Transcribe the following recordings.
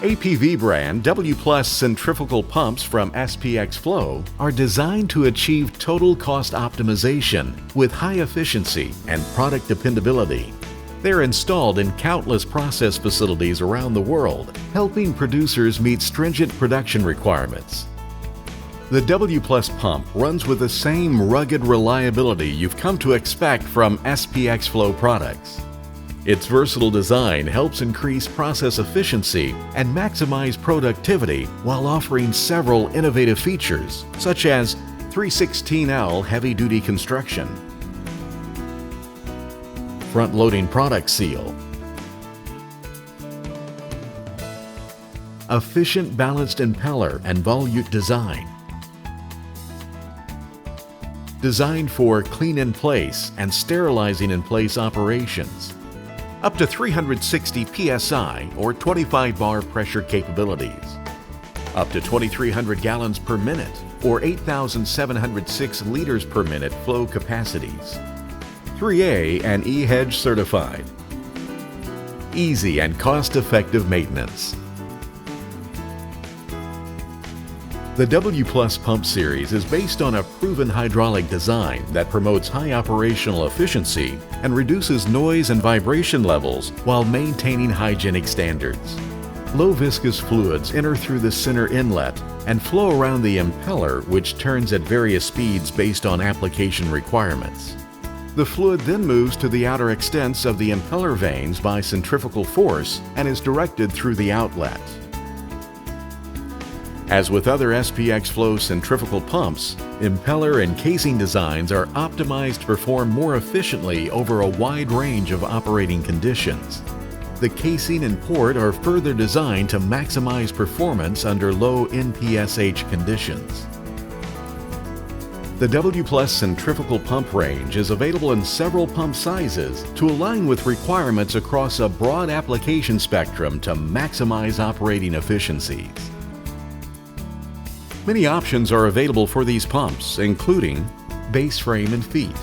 APV brand W+ centrifugal pumps from SPX FLOW are designed to achieve total cost optimization with high efficiency and product dependability. They're installed in countless process facilities around the world, helping producers meet stringent production requirements. The W+ pump runs with the same rugged reliability you've come to expect from SPX FLOW products. Its versatile design helps increase process efficiency and maximize productivity while offering several innovative features, such as 316L heavy-duty construction, front-loading product seal, efficient balanced impeller and volute design, designed for clean-in-place and sterilizing-in-place operations, up to 360 psi or 25 bar pressure capabilities, up to 2,300 gallons per minute or 8,706 liters per minute flow capacities, 3A and EHEDG certified, easy and cost-effective maintenance. The W+ pump series is based on a proven hydraulic design that promotes high operational efficiency and reduces noise and vibration levels while maintaining hygienic standards. Low viscous fluids enter through the center inlet and flow around the impeller, which turns at various speeds based on application requirements. The fluid then moves to the outer extents of the impeller vanes by centrifugal force and is directed through the outlet. As with other SPX FLOW centrifugal pumps, impeller and casing designs are optimized to perform more efficiently over a wide range of operating conditions. The casing and port are further designed to maximize performance under low NPSH conditions. The W+ centrifugal pump range is available in several pump sizes to align with requirements across a broad application spectrum to maximize operating efficiencies. Many options are available for these pumps, including base frame and feet,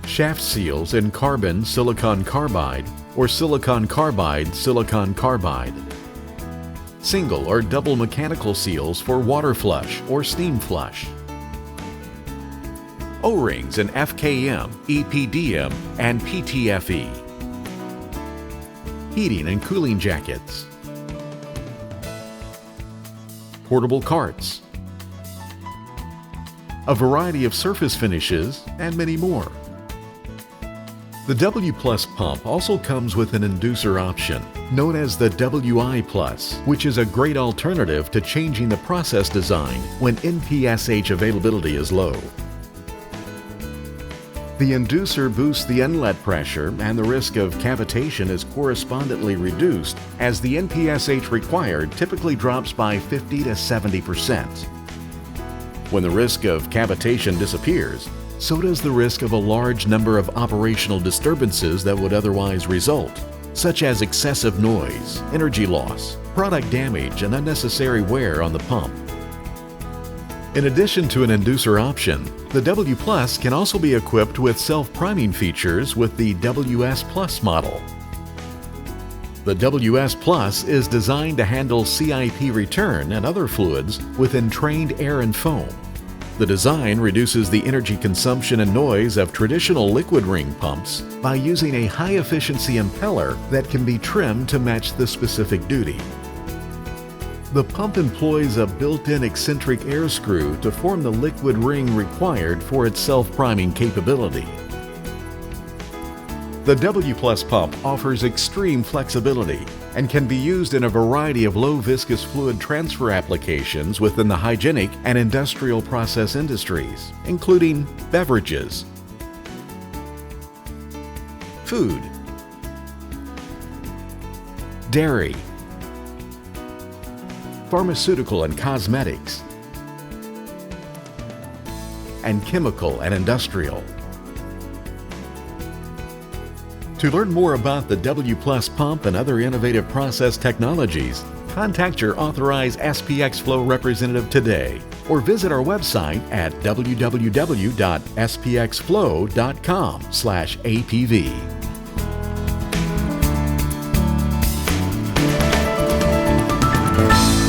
shaft seals in carbon silicon carbide or silicon carbide silicon carbide, single or double mechanical seals for water flush or steam flush, O-rings in FKM, EPDM, and PTFE, heating and cooling jackets, portable carts, a variety of surface finishes, and many more. The W+ pump also comes with an inducer option, known as the WI+, which is a great alternative to changing the process design when NPSH availability is low. The inducer boosts the inlet pressure and the risk of cavitation is correspondingly reduced as the NPSH required typically drops by 50 to 70%. When the risk of cavitation disappears, so does the risk of a large number of operational disturbances that would otherwise result, such as excessive noise, energy loss, product damage, and unnecessary wear on the pump. In addition to an inducer option, the W+ can also be equipped with self-priming features with the WS+ model. The WS+ is designed to handle CIP return and other fluids with entrained air and foam. The design reduces the energy consumption and noise of traditional liquid ring pumps by using a high-efficiency impeller that can be trimmed to match the specific duty. The pump employs a built-in eccentric air screw to form the liquid ring required for its self-priming capability. The W+ pump offers extreme flexibility and can be used in a variety of low viscous fluid transfer applications within the hygienic and industrial process industries, including beverages, food, dairy, pharmaceutical and cosmetics, and chemical and industrial. To learn more about the W+ pump and other innovative process technologies, contact your authorized SPX FLOW representative today or visit our website at www.spxflow.com/APV. you.